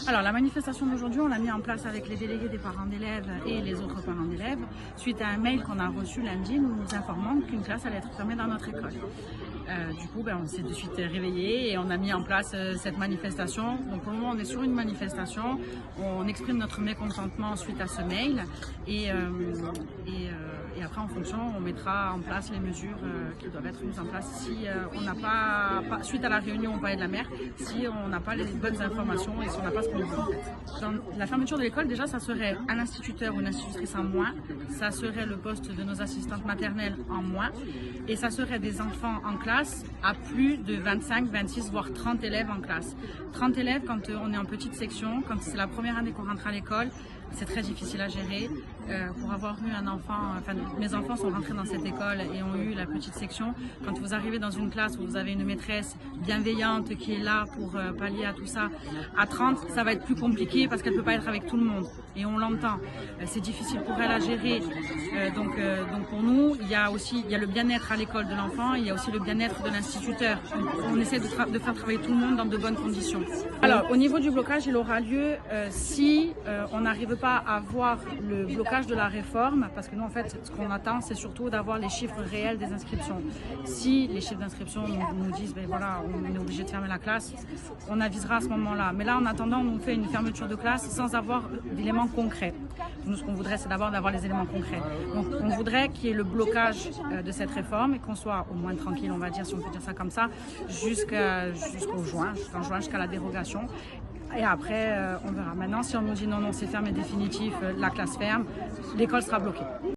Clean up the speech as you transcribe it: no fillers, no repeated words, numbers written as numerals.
Alors la manifestation d'aujourd'hui, on l'a mis en place avec les délégués des parents d'élèves et les autres parents d'élèves, suite à un mail qu'on a reçu lundi nous informant qu'une classe allait être fermée dans notre école. Du coup, on s'est de suite réveillé et on a mis en place cette manifestation. Donc pour le moment, on est sur une manifestation, on exprime notre mécontentement suite à ce mail et après, en fonction, on mettra en place les mesures qui doivent être mises en place si on n'a pas, suite à la réunion au palais de la mer, si on n'a pas les bonnes informations et si on n'a pas ce qu'on veut en fait. Dans la fermeture de l'école, déjà, ça serait un instituteur ou une institutrice en moins, ça serait le poste de nos assistantes maternelles en moins, et ça serait des enfants en classe à plus de 25, 26, voire 30 élèves en classe. 30 élèves quand on est en petite section, quand c'est la première année qu'on rentre à l'école, c'est très difficile à gérer. Pour avoir eu un enfant, mes enfants sont rentrés dans cette école et ont eu la petite section. Quand vous arrivez dans une classe où vous avez une maîtresse bienveillante qui est là pour pallier à tout ça, à 30, ça va être plus compliqué parce qu'elle ne peut pas être avec tout le monde. Et on l'entend. C'est difficile pour elle à gérer. Donc pour nous, il y a le bien-être à l'école de l'enfant, il y a aussi le bien-être de l'instituteur. On essaie de faire travailler tout le monde dans de bonnes conditions. Alors au niveau du blocage, il aura lieu si on n'arrive pas à voir le blocage de la réforme, parce que nous en fait ce qu'on attend c'est surtout d'avoir les chiffres réels des inscriptions. Si les chiffres d'inscription nous disent voilà, on est obligé de fermer la classe, on avisera à ce moment-là. Mais là en attendant on fait une fermeture de classe sans avoir d'éléments concrets. Nous ce qu'on voudrait c'est d'abord d'avoir les éléments concrets. Donc on voudrait qu'il y ait le blocage de cette réforme et qu'on soit au moins tranquille, on va dire, si on peut dire ça comme ça, jusqu'au juin, jusqu'à la dérogation. Et après, on verra. Maintenant, si on nous dit non, c'est fermé définitif, la classe ferme, l'école sera bloquée.